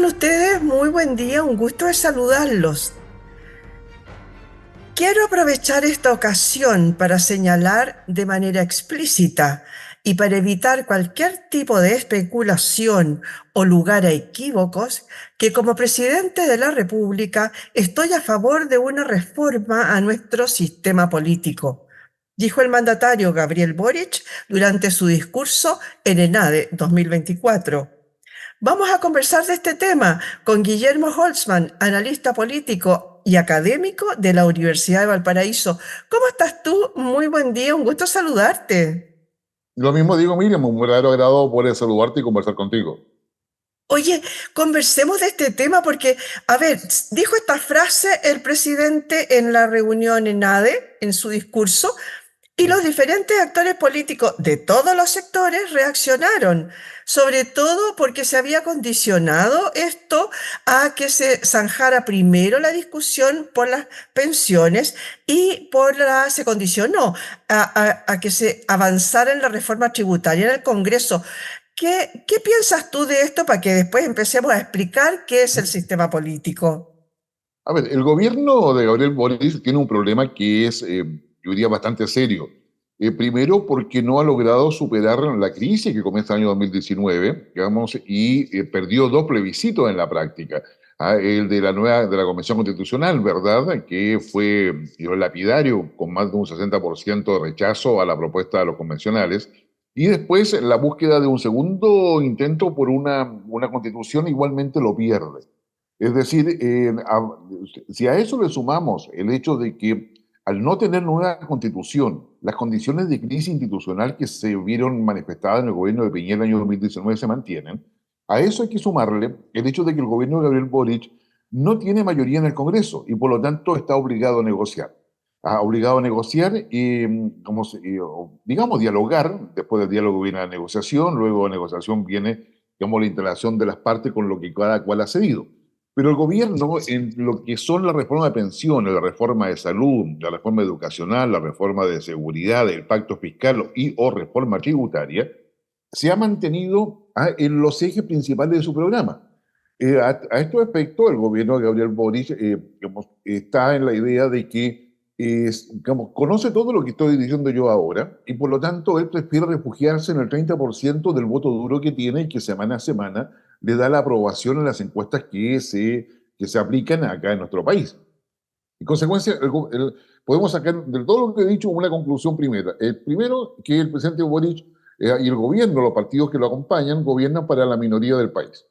están ustedes? Muy buen día, un gusto de saludarlos. Quiero aprovechar esta ocasión para señalar de manera explícita y para evitar cualquier tipo de especulación o lugar a equívocos que como presidente de la República estoy a favor de una reforma a nuestro sistema político, dijo el mandatario Gabriel Boric durante su discurso en ENADE 2024. Vamos a conversar de este tema con Guillermo Holtzman, analista político y académico de la Universidad de Valparaíso. ¿Cómo estás tú? Muy buen día, un gusto saludarte. Lo mismo digo, Miriam, un verdadero agrado poder saludarte y conversar contigo. Oye, conversemos de este tema porque, a ver, dijo esta frase el presidente en la reunión en ADE, en su discurso, y los diferentes actores políticos de todos los sectores reaccionaron, sobre todo porque se había condicionado esto a que se zanjara primero la discusión por las pensiones y se condicionó a que se avanzara en la reforma tributaria en el Congreso. ¿Qué piensas tú de esto para que después empecemos a explicar qué es el sistema político? A ver, el gobierno de Gabriel Boric tiene un problema que es, yo diría, bastante serio. Primero, porque no ha logrado superar la crisis que comienza el año 2019, digamos, y perdió dos plebiscitos en la práctica. El de la Convención Constitucional, ¿verdad? Que fue lapidario, con más de un 60% de rechazo a la propuesta de los convencionales. Y después la búsqueda de un segundo intento por una constitución igualmente lo pierde. Es decir, si a eso le sumamos el hecho de que al no tener nueva constitución, las condiciones de crisis institucional que se vieron manifestadas en el gobierno de Piñera en el año 2019 se mantienen, a eso hay que sumarle el hecho de que el gobierno de Gabriel Boric no tiene mayoría en el Congreso y por lo tanto está obligado a negociar. Obligado a negociar y, digamos, dialogar. Después del diálogo viene la negociación, luego de la negociación viene, digamos, la instalación de las partes con lo que cada cual ha cedido. Pero el gobierno, en lo que son la reforma de pensiones, la reforma de salud, la reforma educacional, la reforma de seguridad, el pacto fiscal y o reforma tributaria, se ha mantenido en los ejes principales de su programa. A estos efectos, el gobierno de Gabriel Boric digamos, está en la idea de que digamos, conoce todo lo que estoy diciendo yo ahora y por lo tanto él prefiere refugiarse en el 30% del voto duro que tiene y que semana a semana le da la aprobación en las encuestas que se aplican acá en nuestro país. En consecuencia, podemos sacar de todo lo que he dicho una conclusión primera. Primero, que el presidente Boric y el gobierno, los partidos que lo acompañan, gobiernan para la minoría del país.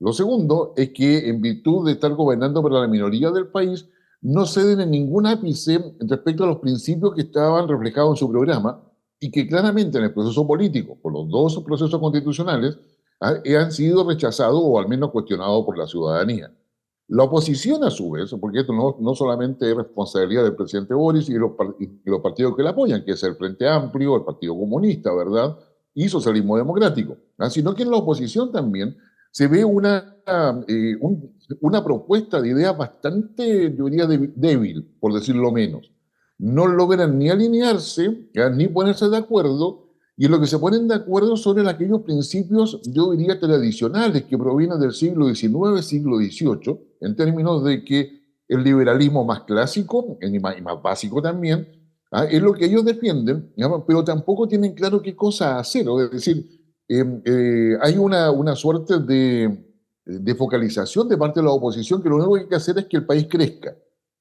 Lo segundo es que en virtud de estar gobernando para la minoría del país, no ceden en ningún ápice respecto a los principios que estaban reflejados en su programa y que claramente en el proceso político, por los dos procesos constitucionales, han sido rechazados o al menos cuestionados por la ciudadanía. La oposición, a su vez, porque esto no solamente es responsabilidad del presidente Boris y los partidos que le apoyan, que es el Frente Amplio, el Partido Comunista, ¿verdad? Y Socialismo Democrático, sino que en la oposición también se ve una propuesta de ideas bastante, yo diría, débil, por decirlo menos. No logran ni alinearse, ni ponerse de acuerdo, y en lo que se ponen de acuerdo son en aquellos principios, yo diría, tradicionales que provienen del siglo XIX, siglo XVIII, en términos de que el liberalismo más clásico y más básico también, es lo que ellos defienden, pero tampoco tienen claro qué cosa hacer. Es decir, hay una suerte de focalización de parte de la oposición que lo único que hay que hacer es que el país crezca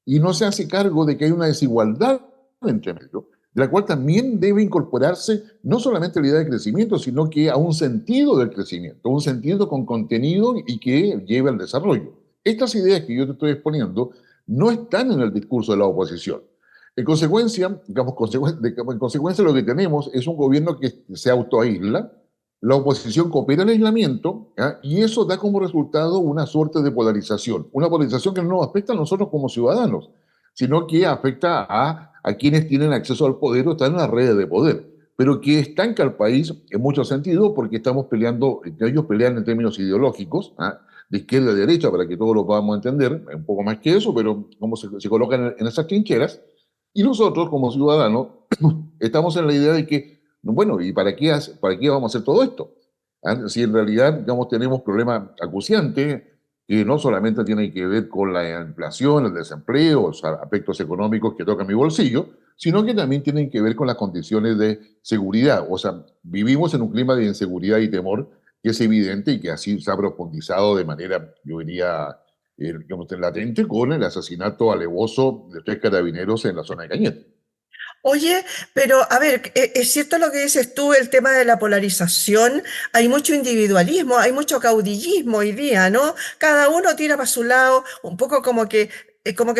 y no se hace cargo de que hay una desigualdad entre medio, de la cual también debe incorporarse no solamente la idea de crecimiento, sino que a un sentido del crecimiento, un sentido con contenido y que lleve al desarrollo. Estas ideas que yo te estoy exponiendo no están en el discurso de la oposición. En consecuencia, digamos, en consecuencia lo que tenemos es un gobierno que se autoaísla, la oposición coopera en el aislamiento, ¿ya? Y eso da como resultado una suerte de una polarización que no nos afecta a nosotros como ciudadanos, sino que afecta a quienes tienen acceso al poder o están en las redes de poder, pero que estanca al país en muchos sentidos porque estamos peleando, ellos pelean en términos ideológicos, de izquierda a derecha, para que todos lo podamos entender, un poco más que eso, pero cómo se colocan en esas trincheras, y nosotros como ciudadanos estamos en la idea de que, bueno, ¿y para qué vamos a hacer todo esto? ¿ah? Si en realidad, digamos, tenemos problemas acuciantes que no solamente tienen que ver con la inflación, el desempleo, o sea, aspectos económicos que tocan mi bolsillo, sino que también tienen que ver con las condiciones de seguridad. O sea, vivimos en un clima de inseguridad y temor que es evidente y que así se ha profundizado de manera, yo diría, digamos, latente con el asesinato alevoso de 3 carabineros en la zona de Cañete. Oye, pero a ver, es cierto lo que dices tú, el tema de la polarización, hay mucho individualismo, hay mucho caudillismo hoy día, ¿no? Cada uno tira para su lado, un poco como que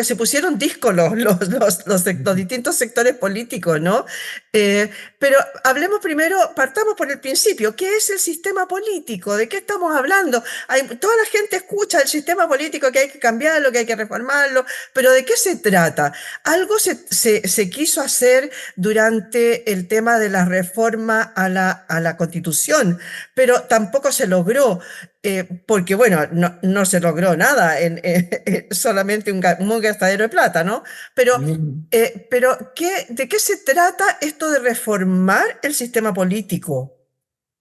se pusieron discos los distintos sectores políticos, ¿no? Eh, pero hablemos primero, partamos por el principio, ¿qué es el sistema político? ¿De qué estamos hablando? Toda la gente escucha el sistema político, que hay que cambiarlo, que hay que reformarlo, pero ¿de qué se trata? Algo se quiso hacer durante el tema de la reforma a la Constitución, pero tampoco se logró, porque bueno, no se logró nada, solamente un gastadero de plata, ¿no? Pero ¿de qué se trata esto de reformar el sistema político?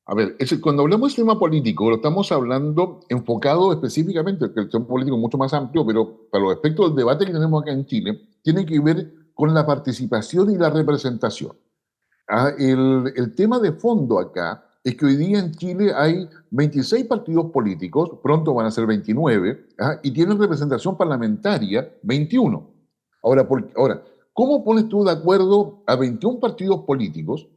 A ver, cuando hablamos de sistema político, lo estamos hablando enfocado específicamente, que el sistema político es mucho más amplio, pero para los aspectos del debate que tenemos acá en Chile, tiene que ver con la participación y la representación. El tema de fondo acá es que hoy día en Chile hay 26 partidos políticos, pronto van a ser 29, y tienen representación parlamentaria 21. Ahora, ¿cómo pones tú de acuerdo a 21 partidos políticos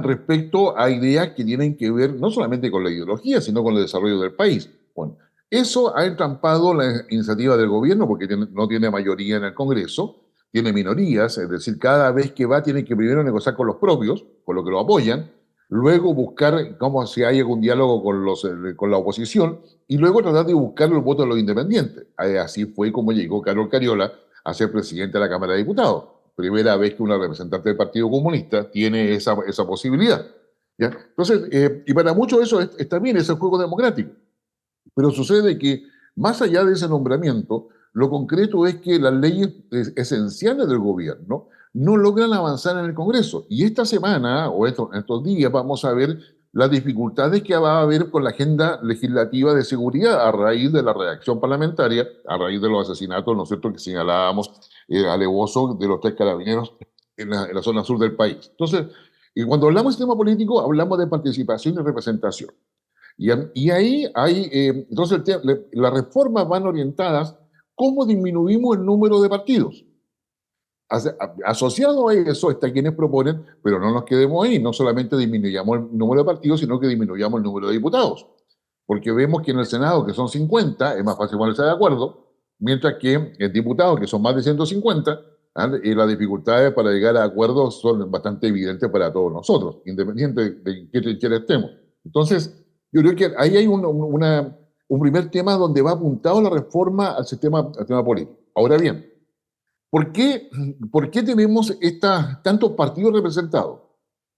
respecto a ideas que tienen que ver no solamente con la ideología, sino con el desarrollo del país? Bueno, eso ha entrampado la iniciativa del gobierno porque no tiene mayoría en el Congreso, tiene minorías, es decir, cada vez que va tiene que primero negociar con los propios, con los que lo apoyan, luego buscar cómo si hay algún diálogo con la oposición y luego tratar de buscar el voto de los independientes. Así fue como llegó Carol Cariola a ser presidente de la Cámara de Diputados. Primera vez que una representante del Partido Comunista tiene esa posibilidad. ¿Ya? Entonces, y para muchos eso es también es el juego democrático. Pero sucede que más allá de ese nombramiento, lo concreto es que las leyes esenciales del gobierno no logran avanzar en el Congreso. Y esta semana o estos días vamos a ver las dificultades que va a haber con la agenda legislativa de seguridad a raíz de la reacción parlamentaria, a raíz de los asesinatos, ¿no es cierto?, que señalábamos alevoso de los 3 carabineros en la zona sur del país. Entonces, y cuando hablamos de sistema político, hablamos de participación y representación. Y ahí hay, entonces las reformas van orientadas cómo disminuimos el número de partidos. Asociado a eso está quienes proponen, pero no nos quedemos ahí, no solamente disminuyamos el número de partidos, sino que disminuyamos el número de diputados. Porque vemos que en el Senado, que son 50, es más fácil ponerse de acuerdo, mientras que en diputados, que son más de 150, y las dificultades para llegar a acuerdos son bastante evidentes para todos nosotros, independiente de qué trinchera estemos. Entonces, yo creo que ahí hay un primer tema donde va apuntado la reforma al sistema político. Ahora bien, ¿por qué tenemos tantos partidos representados?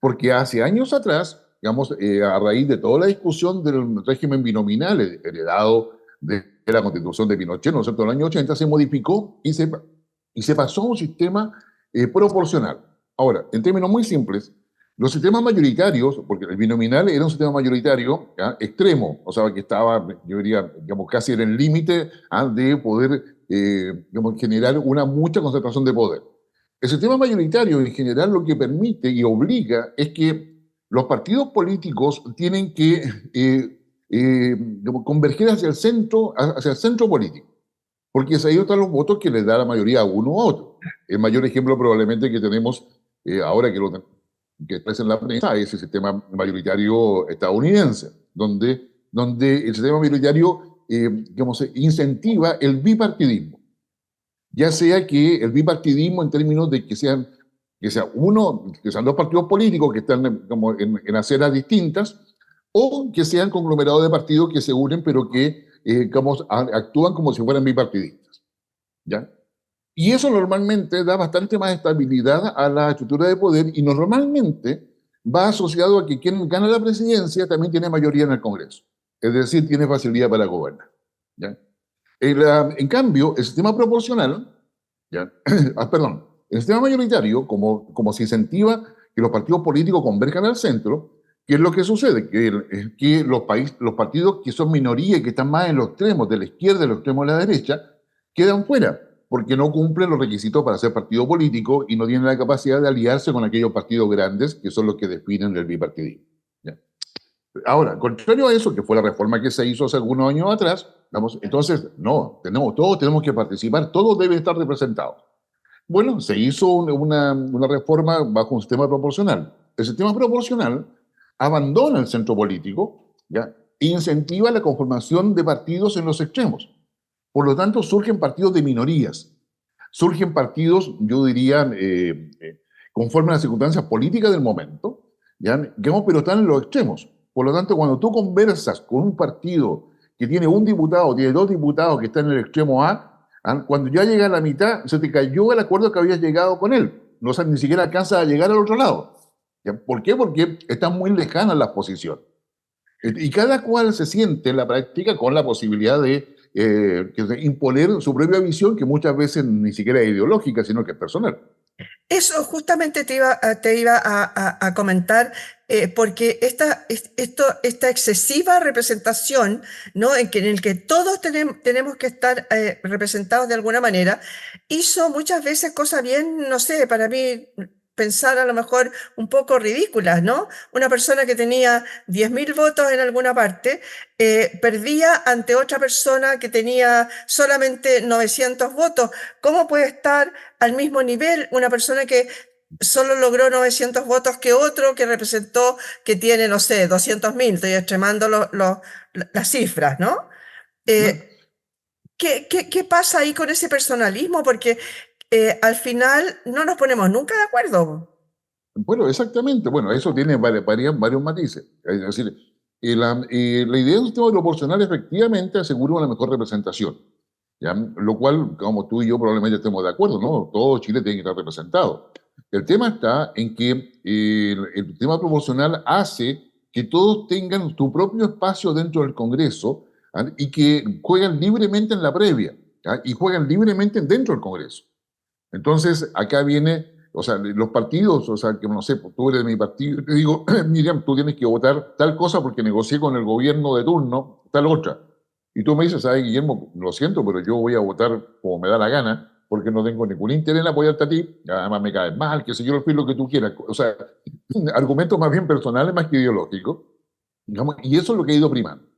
Porque hace años atrás, digamos, a raíz de toda la discusión del régimen binominal heredado de la constitución de Pinochet, ¿no es cierto?, en el año 80, se modificó y se pasó a un sistema proporcional. Ahora, en términos muy simples, los sistemas mayoritarios, porque el binominal era un sistema mayoritario extremo, o sea, que estaba, yo diría, digamos, casi en el límite de poder digamos, generar una mucha concentración de poder. El sistema mayoritario en general lo que permite y obliga es que los partidos políticos tienen que converger hacia el centro político, porque es ahí están los votos que les da la mayoría a uno u otro. El mayor ejemplo probablemente que tenemos ahora que está en la prensa es el sistema mayoritario estadounidense, donde el sistema mayoritario digamos, incentiva el bipartidismo. Ya sea que el bipartidismo en términos de que sean dos partidos políticos que están como en aceras distintas, o que sean conglomerados de partidos que se unen pero que actúan como si fueran bipartidistas. ¿Ya? Y eso normalmente da bastante más estabilidad a la estructura de poder y normalmente va asociado a que quien gana la presidencia también tiene mayoría en el Congreso. Es decir, tiene facilidad para gobernar. ¿Ya? En cambio, el sistema proporcional, ¿ya? El sistema mayoritario, como se incentiva que los partidos políticos converjan al centro, ¿Qué es lo que sucede? Que los partidos que son minoría y que están más en los extremos, de la izquierda y los extremos de la derecha, quedan fuera, porque no cumplen los requisitos para ser partido político y no tienen la capacidad de aliarse con aquellos partidos grandes que son los que definen el bipartidismo. ¿Ya? Ahora, contrario a eso, que fue la reforma que se hizo hace algunos años atrás, vamos, entonces, no, todos tenemos que participar, todos deben estar representados. Bueno, se hizo una reforma bajo un sistema proporcional. El sistema proporcional abandona el centro político, ¿ya? E incentiva la conformación de partidos en los extremos. Por lo tanto, surgen partidos de minorías, surgen partidos, yo diría, conforme a las circunstancias políticas del momento, ¿ya? Digamos, pero están en los extremos. Por lo tanto, cuando tú conversas con un partido que tiene un diputado, tiene dos diputados que están en el extremo A, cuando ya llega a la mitad, se te cayó el acuerdo que habías llegado con él. No, o sea, ni siquiera alcanza a llegar al otro lado. ¿Ya? ¿Por qué? Porque están muy lejanas las posiciones. Y cada cual se siente en la práctica con la posibilidad de imponer su propia visión, que muchas veces ni siquiera es ideológica, sino que es personal. Eso justamente te iba a comentar, porque esta excesiva representación, ¿no? En el que todos tenemos que estar representados de alguna manera, hizo muchas veces cosas bien, no sé, para mí pensar a lo mejor un poco ridículas, ¿no? Una persona que tenía 10.000 votos en alguna parte, perdía ante otra persona que tenía solamente 900 votos. ¿Cómo puede estar al mismo nivel una persona que solo logró 900 votos que otro que representó, que tiene, no sé, 200.000? Estoy extremando las cifras, ¿no? ¿No? ¿Qué pasa ahí con ese personalismo? Porque al final no nos ponemos nunca de acuerdo. Bueno, exactamente. Bueno, eso tiene varios matices. Es decir, la idea de un sistema proporcional efectivamente asegura una mejor representación, ¿ya? Lo cual, como tú y yo probablemente estemos de acuerdo, ¿no? Todo Chile tiene que estar representado. El tema está en que el sistema proporcional hace que todos tengan su propio espacio dentro del Congreso, ¿ah? Y que juegan libremente en la previa, ¿ah? Y juegan libremente dentro del Congreso. Entonces, acá viene, o sea, los partidos, o sea, que no sé, tú eres de mi partido, te digo, Miriam, tú tienes que votar tal cosa porque negocié con el gobierno de turno, tal otra. Y tú me dices, ¿sabes, Guillermo? Lo siento, pero yo voy a votar como me da la gana, porque no tengo ningún interés en apoyarte a ti, además me caes mal, que sé yo, lo que tú quieras. O sea, argumentos más bien personales más que ideológicos, digamos, y eso es lo que ha ido primando.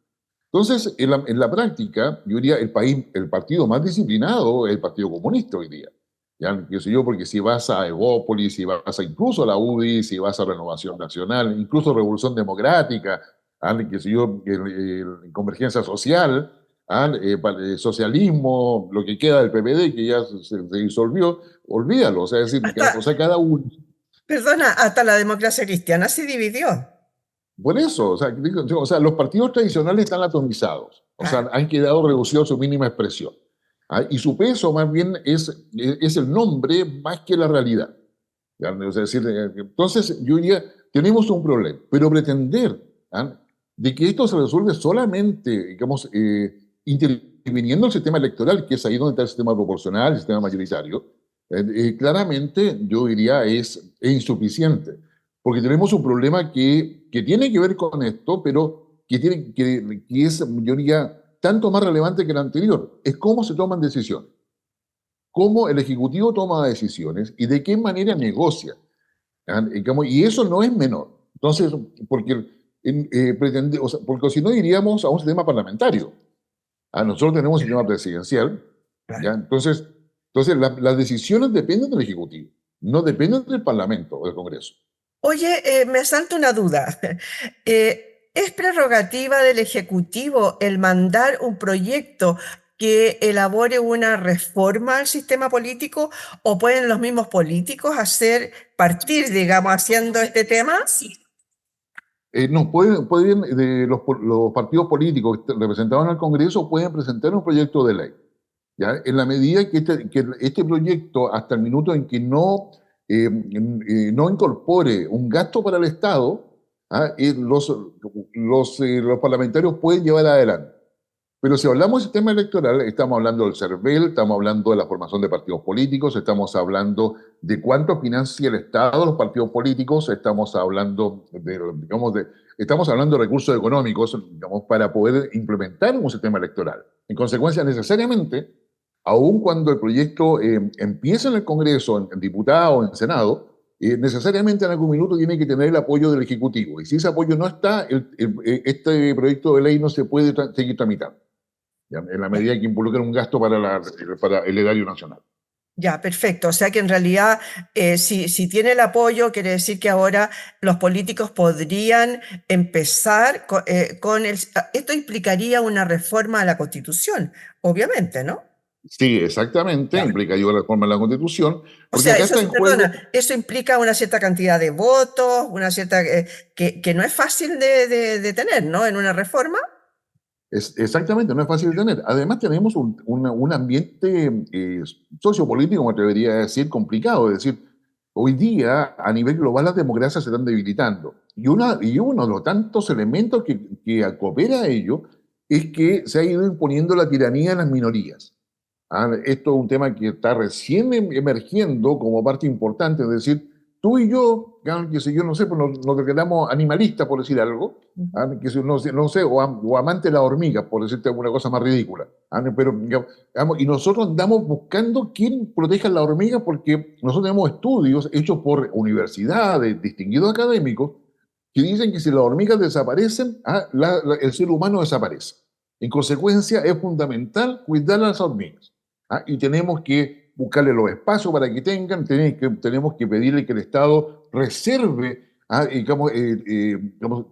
Entonces, en la práctica, yo diría, el partido más disciplinado es el Partido Comunista hoy día. Ya, qué sé yo, porque si vas a Evópolis, si vas a incluso a la UDI, si vas a Renovación Nacional, incluso Revolución Democrática, qué sé yo, Convergencia Social, socialismo, lo que queda del PPD, que ya se disolvió, olvídalo. O sea, es decir, Hasta, o sea, cada uno. perdona, hasta la democracia cristiana se dividió. Por eso, o sea, los partidos tradicionales están atomizados, o Ah, sea, han quedado reducidos a su mínima expresión. Y su peso más bien es el nombre más que la realidad. ¿Ya? O sea, entonces, yo diría, tenemos un problema, pero pretender, ¿ah? De que esto se resuelve solamente, digamos, interviniendo el sistema electoral, que es ahí donde está el sistema proporcional, el sistema mayoritario, claramente yo diría es insuficiente, porque tenemos un problema que tiene que ver con esto, pero que es, yo diría, tanto más relevante que el anterior, es cómo se toman decisiones, cómo el Ejecutivo toma decisiones y de qué manera negocia. Y eso no es menor. Entonces, porque, o sea, porque si no iríamos a un sistema parlamentario. Nosotros tenemos un sistema presidencial, ¿ya? claro. Entonces las decisiones dependen del Ejecutivo, no dependen del Parlamento o del Congreso. Oye, me asalta una duda. ¿Es prerrogativa del Ejecutivo el mandar un proyecto que elabore una reforma al sistema político, o pueden los mismos políticos hacer partir, digamos, haciendo este tema? Sí. No, los partidos políticos representados en el Congreso pueden presentar un proyecto de ley, ¿ya? En la medida que este proyecto, hasta el minuto en que no incorpore un gasto para el Estado, los parlamentarios pueden llevar adelante. Pero si hablamos del sistema electoral, estamos hablando del CERVEL, estamos hablando de la formación de partidos políticos, estamos hablando de cuánto financia el Estado los partidos políticos, estamos hablando estamos hablando de recursos económicos, digamos, para poder implementar un sistema electoral. En consecuencia, necesariamente, aun cuando el proyecto empiece en el Congreso, en diputado o en Senado, necesariamente en algún minuto tiene que tener el apoyo del Ejecutivo. Y si ese apoyo no está, este proyecto de ley no se puede seguir tramitando, ¿ya? En la medida que involucra un gasto para el erario nacional. Ya, perfecto. O sea que en realidad, si tiene el apoyo, quiere decir que ahora los políticos podrían empezar con el... Esto implicaría una reforma a la Constitución, obviamente, ¿no? Sí, exactamente, Ya. implica yo la reforma de la Constitución, O porque sea, acá eso, está en perdona, juego. eso implica una cierta cantidad de votos, una cierta... que no es fácil de tener, ¿no? En una reforma. Exactamente, no es fácil de tener. Además, tenemos un ambiente sociopolítico, me atrevería a decir, complicado. Es decir, hoy día, a nivel global, las democracias se están debilitando. Y uno de los tantos elementos que coopera a ello es que se ha ido imponiendo la tiranía de las minorías. Esto es un tema que está recién emergiendo como parte importante, es decir, tú y yo, que si yo no sé, pues nos declaramos animalistas, por decir algo, Ujú. que si no sé, o amante de la hormiga, por decirte alguna cosa más ridícula. Pero, digamos, y nosotros andamos buscando quién proteja a la hormiga porque nosotros tenemos estudios hechos por universidades, distinguidos académicos, que dicen que si las hormigas desaparecen, el ser humano desaparece. En consecuencia, es fundamental cuidar a las hormigas. Y tenemos que buscarle los espacios para que tengan, tenemos que pedirle que el Estado reserve digamos,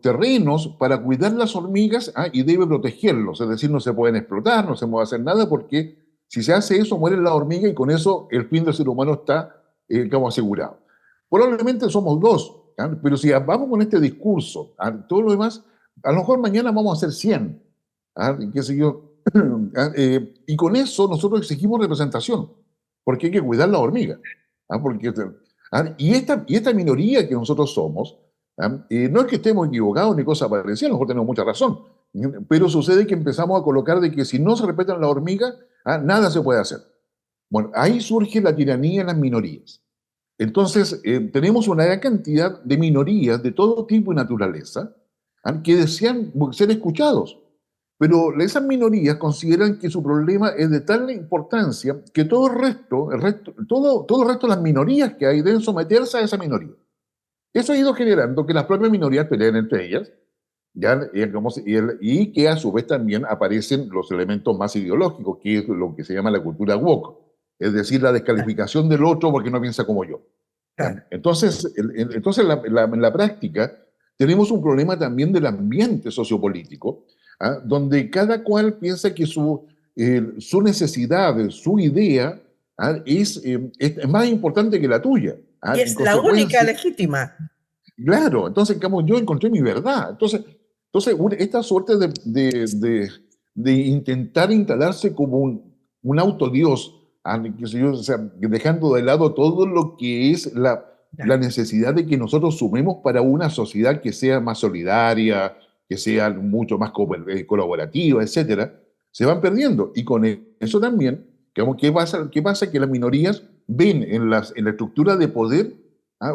terrenos para cuidar las hormigas, y debe protegerlos, es decir, no se pueden explotar, no se puede hacer nada porque si se hace eso mueren las hormigas y con eso el fin del ser humano está digamos, asegurado. Probablemente somos dos, pero si vamos con este discurso, todo lo demás, a lo mejor mañana vamos a ser 100, qué sé yo, y con eso nosotros exigimos representación, porque hay que cuidar la hormiga. Porque, y esta minoría que nosotros somos, no es que estemos equivocados ni cosa parecida, a lo mejor tenemos mucha razón, pero sucede que empezamos a colocar de que si no se respetan las hormigas, nada se puede hacer. Bueno, ahí surge la tiranía en las minorías. Entonces, tenemos una gran cantidad de minorías de todo tipo y naturaleza que desean ser escuchados. Pero esas minorías consideran que su problema es de tal importancia que todo el resto de las minorías que hay deben someterse a esa minoría. Eso ha ido generando que las propias minorías peleen entre ellas, ¿ya? Y que a su vez también aparecen los elementos más ideológicos, que es lo que se llama la cultura woke, es decir, la Claro, descalificación del otro porque no piensa como yo. ¿Ya? claro. Entonces en la práctica tenemos un problema también del ambiente sociopolítico, donde cada cual piensa que su necesidad, su idea, es más importante que la tuya. Y En es la única consecuencia, legítima. claro, entonces como yo encontré mi verdad. Entonces esta suerte de intentar instalarse como un autodios, qué sé yo, o sea, dejando de lado todo lo que es la Ya. necesidad de que nosotros sumemos para una sociedad que sea más solidaria, que sea mucho más colaborativa, etcétera, se van perdiendo. Y con eso también, digamos, ¿qué pasa? ¿Qué pasa? Que las minorías ven en la estructura de poder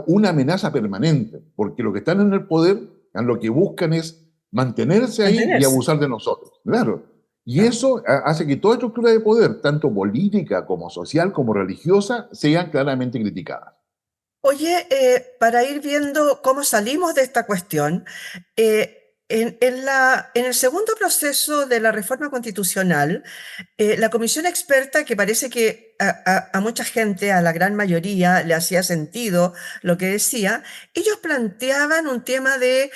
una amenaza permanente, porque los que están en el poder lo que buscan es mantenerse ahí y Mantenerse. abusar de nosotros, claro. Y Claro. eso hace que toda estructura de poder, tanto política como social como religiosa, sean claramente criticadas. Oye, para ir viendo cómo salimos de esta cuestión, en el segundo proceso de la reforma constitucional, la comisión experta, que parece que a mucha gente, a la gran mayoría, le hacía sentido lo que decía, ellos planteaban un tema de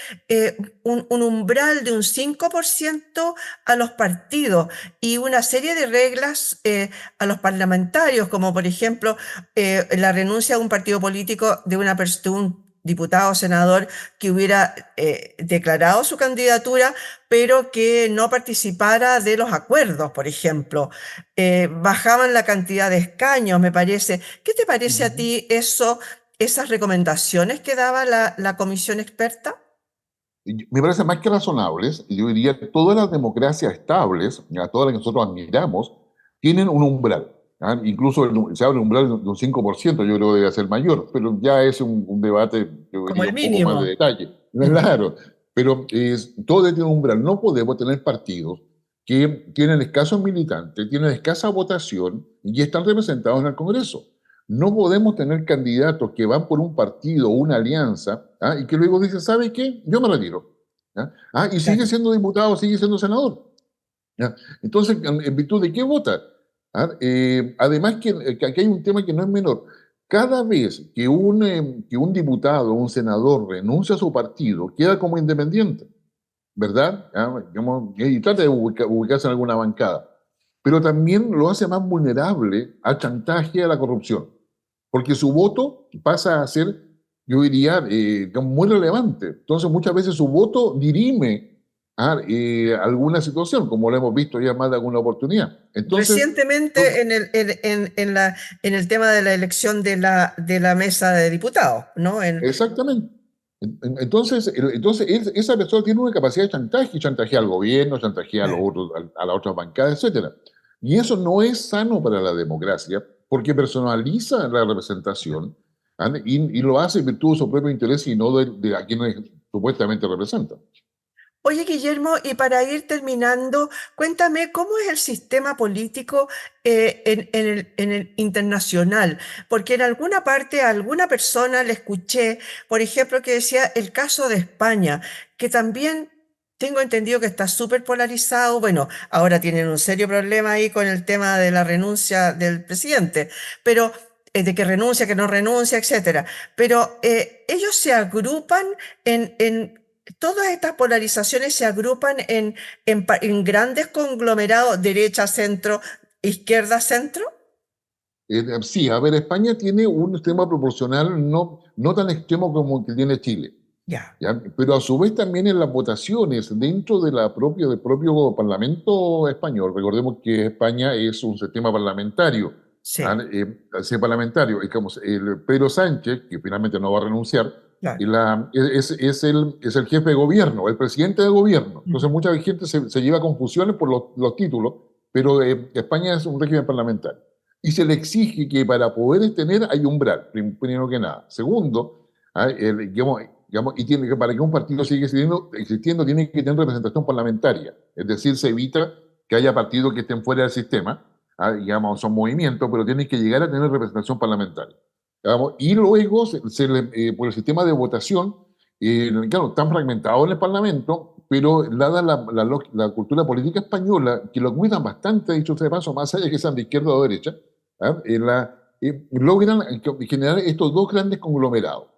un umbral de un 5% a los partidos y una serie de reglas a los parlamentarios, como por ejemplo la renuncia a un partido político de un diputado o senador que hubiera declarado su candidatura, pero que no participara de los acuerdos, por ejemplo. Bajaban la cantidad de escaños, me parece. ¿Qué te parece a Ujú. ti eso, esas recomendaciones que daba la comisión experta? Me parece más que razonables, y yo diría que todas las democracias estables, a todas las que nosotros admiramos, tienen un umbral. ¿Ah? Incluso se habla de un umbral de un 5%, yo creo que debe ser mayor, pero ya es un debate, yo Como diría, el un poco más de mínimo. detalle. Mm. Claro, pero todo tiene un umbral. No podemos tener partidos que tienen escasos militantes, tienen escasa votación y están representados en el Congreso. No podemos tener candidatos que van por un partido o una alianza, ¿ah? Y que luego dicen, ¿sabe qué? Yo me retiro. ¿Ah? Y sigue Claro. siendo diputado, sigue siendo senador. ¿Ya? Entonces, ¿en virtud de qué vota? Además, que aquí hay un tema que no es menor. Cada vez que un diputado o un senador renuncia a su partido, queda como independiente, ¿verdad? Y trata de ubicarse en alguna bancada. Pero también lo hace más vulnerable al chantaje, a la corrupción, porque su voto pasa a ser, yo diría, muy relevante. Entonces, muchas veces su voto dirime alguna situación, como lo hemos visto ya más de alguna oportunidad. Entonces, Recientemente en el tema de la elección de la mesa de diputados, ¿no? exactamente. Entonces, esa persona tiene una capacidad de chantaje, chantajea al gobierno, chantajea a, los Claro. otros, a las otras bancadas, etcétera. Y eso no es sano para la democracia, porque personaliza la representación, y lo hace en virtud de su propio interés y no de a quienes supuestamente representa. Oye, Guillermo, y para ir terminando, cuéntame cómo es el sistema político en el internacional, porque en alguna parte a alguna persona le escuché, por ejemplo, que decía el caso de España, que también tengo entendido que está súper polarizado. Bueno, ahora tienen un serio problema ahí con el tema de la renuncia del presidente, pero de que renuncia, que no renuncia, etcétera. Pero ellos se agrupan todas estas polarizaciones se agrupan en grandes conglomerados, derecha, centro, izquierda, centro. Sí, a ver, España tiene un sistema proporcional no tan extremo como el que tiene Chile. Ya, ¿Ya? Pero a su vez también en las votaciones dentro del propio Parlamento español, recordemos que España es un sistema parlamentario, sí, parlamentario, es como el Pedro Sánchez, que finalmente no va a renunciar, claro. es el jefe de gobierno, el presidente de gobierno. Entonces Mm. mucha gente se lleva a confusiones por los títulos, pero España es un régimen parlamentario. Y se le exige que para poder tener hay umbral, primero que nada. Segundo, y tiene que, para que un partido siga existiendo, tiene que tener representación parlamentaria. Es decir, se evita que haya partidos que estén fuera del sistema, son movimientos, pero tienen que llegar a tener representación parlamentaria. Y luego, por el sistema de votación, claro, están fragmentados en el Parlamento, pero dada la cultura política española, que lo cuidan bastante, dicho sea de paso, más allá de que sean de izquierda o derecha, logran generar estos dos grandes conglomerados.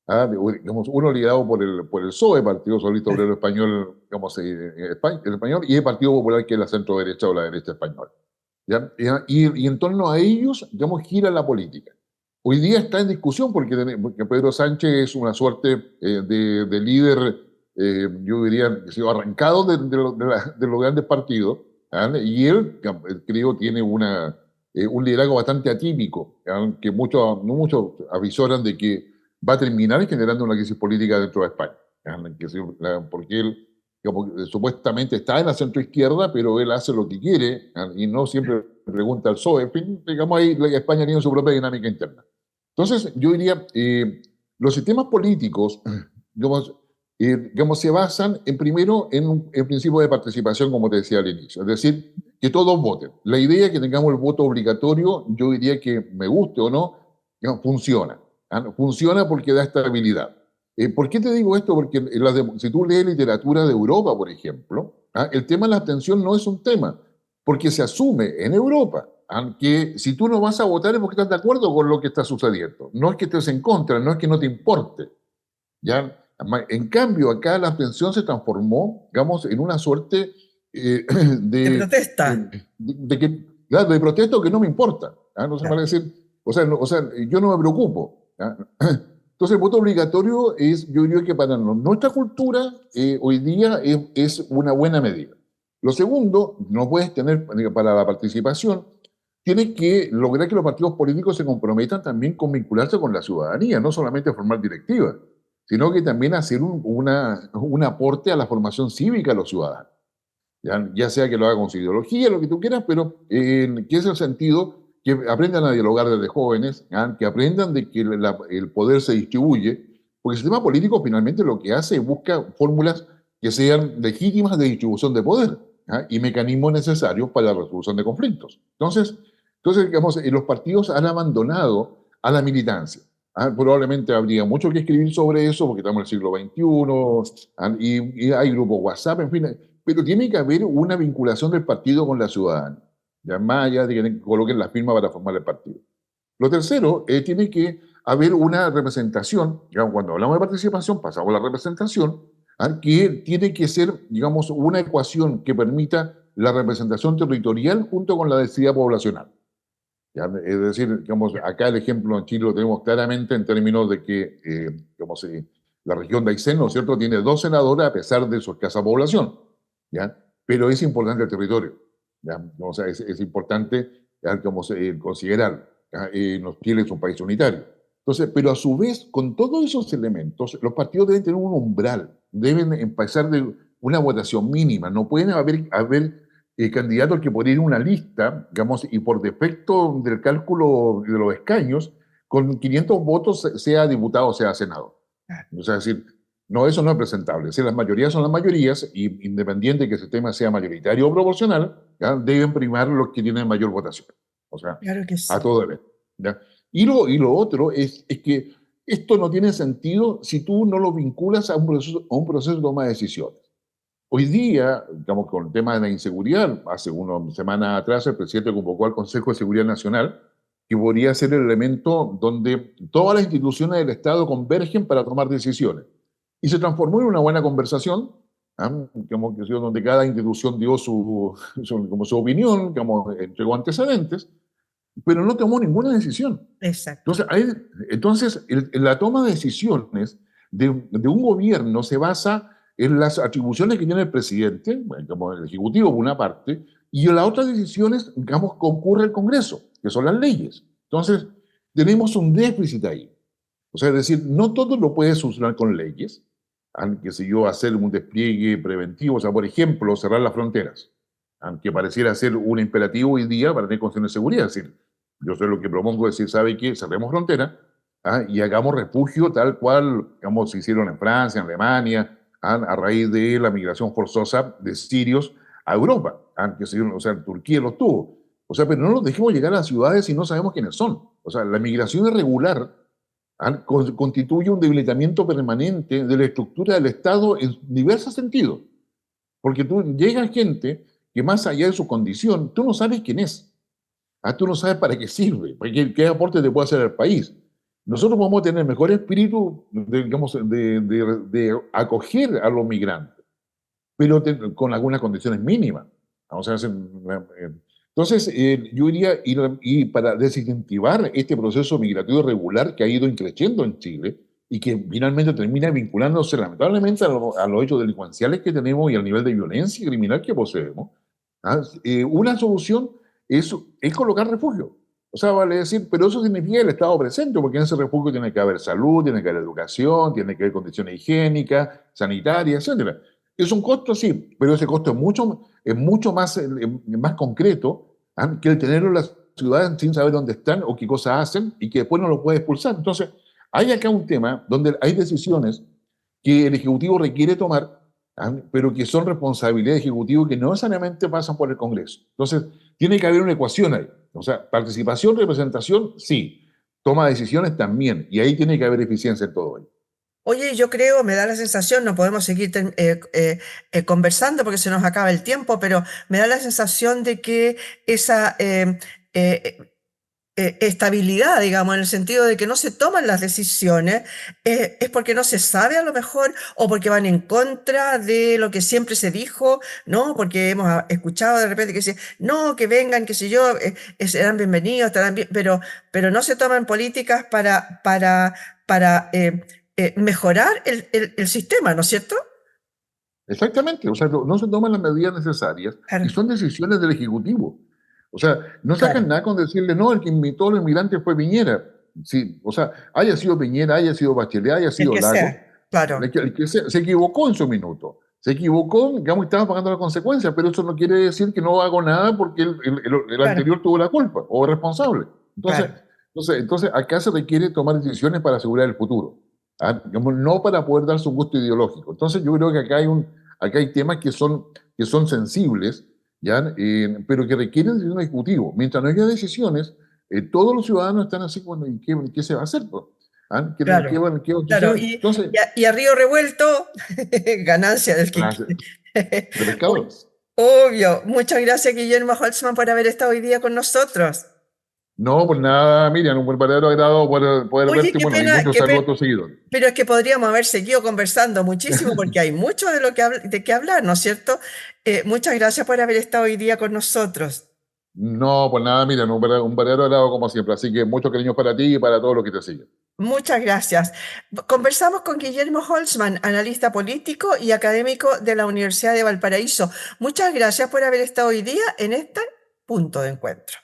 Uno liderado por el PSOE, Partido Socialista Obrero Español, el español, y el Partido Popular, que es la centro derecha o la derecha española. ¿Ya? Y en torno a ellos, gira la política. Hoy día está en discusión porque Pedro Sánchez es una suerte de líder, yo diría, que se ha arrancado de los grandes partidos, y él, creo, tiene un liderazgo bastante atípico, que muchos avisoran de que va a terminar generando una crisis política dentro de España, porque él supuestamente está en la centroizquierda, pero él hace lo que quiere, y no siempre pregunta al PSOE. En fin, digamos, ahí España tiene su propia dinámica interna. Entonces, yo diría, los sistemas políticos, se basan primero en un principio de participación, como te decía al inicio, es decir, que todos voten. La idea de que tengamos el voto obligatorio, yo diría que me guste o no, funciona. Funciona porque da estabilidad. ¿Por qué te digo esto? Porque si tú lees literatura de Europa, por ejemplo, el tema de la abstención no es un tema, porque se asume en Europa que si tú no vas a votar es porque estás de acuerdo con lo que está sucediendo. No es que estés en contra, no es que no te importe. ¿Ya? En cambio, acá la abstención se transformó, digamos, en una suerte De de, protesta. claro, de protesto que no me importa. No se Claro. vale decir, yo no me preocupo. Entonces, el voto obligatorio yo diría que para nuestra cultura hoy día es una buena medida. Lo segundo, no puedes tener para la participación, tienes que lograr que los partidos políticos se comprometan también con vincularse con la ciudadanía, no solamente formar directivas, sino que también hacer un aporte a la formación cívica de los ciudadanos. Ya sea que lo haga con su ideología, lo que tú quieras, pero que es el sentido que aprendan a dialogar desde jóvenes, ¿ya? Que aprendan de que el poder se distribuye, porque el sistema político finalmente lo que hace es busca fórmulas que sean legítimas de distribución de poder, ¿ya? Y mecanismos necesarios para la resolución de conflictos. Entonces digamos, los partidos han abandonado a la militancia. Probablemente habría mucho que escribir sobre eso, porque estamos en el siglo XXI, y hay grupos WhatsApp, en fin, pero tiene que haber una vinculación del partido con la ciudadanía, ya más allá de que coloquen la firma para formar el partido. Lo tercero, tiene que haber una representación, digamos, cuando hablamos de participación, pasamos a la representación, que tiene que ser, digamos, una ecuación que permita la representación territorial junto con la densidad poblacional. ¿Ya? Es decir, digamos, acá el ejemplo en Chile lo tenemos claramente en términos de que, digamos, la región de Aysén, ¿no es cierto?, tiene 2 senadores a pesar de su escasa población, ¿ya? Pero es importante el territorio, ¿ya? O sea, es importante, ¿ya?, considerar, ¿ya? Chile es un país unitario. Entonces, pero a su vez, con todos esos elementos, los partidos deben tener un umbral, deben empezar de una votación mínima, no pueden haber candidatos que podrían ir a una lista, digamos, y por defecto del cálculo de los escaños, con 500 votos, sea diputado o sea senador. O sea, es decir, no, eso no es presentable. Si las mayorías son las mayorías, y independiente de que el sistema sea mayoritario o proporcional, ¿ya?, deben primar los que tienen mayor votación. O sea, Claro que a sí. todo deber. ¿Ya? Y lo otro es que esto no tiene sentido si tú no lo vinculas a un proceso de toma de decisiones. Hoy día, digamos, con el tema de la inseguridad, hace una semana atrás el presidente convocó al Consejo de Seguridad Nacional, que podría ser el elemento donde todas las instituciones del Estado convergen para tomar decisiones. Y se transformó en una buena conversación, digamos, donde cada institución dio su opinión, digamos, entregó antecedentes, pero no tomó ninguna decisión. Exacto. Entonces, la toma de decisiones de un gobierno se basa en las atribuciones que tiene el presidente, bueno, como el Ejecutivo por una parte, y en las otras decisiones, digamos, concurre el Congreso, que son las leyes. Entonces, tenemos un déficit ahí. O sea, es decir, no todo lo puede solucionar con leyes, aunque si yo hacer un despliegue preventivo, o sea, por ejemplo, cerrar las fronteras, aunque pareciera ser un imperativo hoy día para tener condiciones de seguridad. Es decir, yo sé lo que propongo, es decir, ¿sabe qué? Cerremos frontera, y hagamos refugio tal cual, digamos, se hicieron en Francia, en Alemania, a raíz de la migración forzosa de sirios a Europa, o sea, Turquía los tuvo. O sea, pero no los dejemos llegar a las ciudades si no sabemos quiénes son. O sea, la migración irregular constituye un debilitamiento permanente de la estructura del Estado en diversos sentidos. Porque llega gente que más allá de su condición, tú no sabes quién es. Tú no sabes para qué sirve, qué aporte te puede hacer al país. Nosotros vamos a tener mejor espíritu, digamos, de acoger a los migrantes, pero con algunas condiciones mínimas. O sea, entonces, yo diría, y para desincentivar este proceso migratorio regular que ha ido creciendo en Chile y que finalmente termina vinculándose lamentablemente a los hechos delincuenciales que tenemos y al nivel de violencia criminal que poseemos, una solución es colocar refugio. O sea, vale decir, pero eso significa el Estado presente, porque en ese refugio tiene que haber salud, tiene que haber educación, tiene que haber condiciones higiénicas, sanitarias, etcétera. Es un costo, sí, pero ese costo es mucho más concreto, que el tenerlo en las ciudades sin saber dónde están o qué cosas hacen y que después no lo puede expulsar. Entonces, hay acá un tema donde hay decisiones que el Ejecutivo requiere tomar, pero que son responsabilidad del Ejecutivo que no necesariamente pasan por el Congreso. Entonces, tiene que haber una ecuación ahí. O sea, participación, representación, sí. Toma de decisiones también. Y ahí tiene que haber eficiencia en todo ello. Oye, yo creo, me da la sensación, no podemos seguir conversando porque se nos acaba el tiempo, pero me da la sensación de que esa eh, estabilidad, digamos, en el sentido de que no se toman las decisiones, es porque no se sabe a lo mejor o porque van en contra de lo que siempre se dijo, ¿no? Porque hemos escuchado de repente que dicen, no, que vengan, qué sé yo, serán bienvenidos, estarán bien, pero no se toman políticas para mejorar el sistema, ¿no es cierto? Exactamente. O sea, no se toman las medidas necesarias y Claro, son decisiones del Ejecutivo. O sea, no sacan claro, nada con decirle, no, el que invitó a los inmigrantes fue Piñera. Sí, o sea, haya sido Piñera, haya sido Bachelet, haya el sido que Lagos, sea. claro, El que se equivocó en su minuto. Se equivocó, digamos, y estaba pagando las consecuencias, pero eso no quiere decir que no hago nada porque el claro, anterior tuvo la culpa o es responsable. Entonces, claro, entonces, acá se requiere tomar decisiones para asegurar el futuro, ¿ah? Digamos, no para poder darse un gusto ideológico. Entonces, yo creo que acá hay temas que son sensibles, ¿ya? Pero que requieren decisión ejecutivo. Mientras no haya decisiones, todos los ciudadanos están así, bueno, ¿y qué se va a hacer, pues? ¿Ah? claro, ¿Qué va a claro. suceder? Entonces, Y a río revuelto, ganancia del que gracias, quiere. de Uy, pescadores. obvio. Muchas gracias, Guillermo Holtzman, por haber estado hoy día con nosotros. No, pues nada, Miriam, un verdadero agrado poder Oye, verte, bueno, y muchos qué saludos pena, a tus seguidores. pero es que podríamos haber seguido conversando muchísimo porque hay mucho de lo que de qué hablar, ¿no es cierto? Muchas gracias por haber estado hoy día con nosotros. No, pues nada, Miriam, un verdadero agrado como siempre. Así que muchos cariños para ti y para todos los que te siguen. Muchas gracias. Conversamos con Guillermo Holtzman, analista político y académico de la Universidad de Valparaíso. Muchas gracias por haber estado hoy día en este punto de encuentro.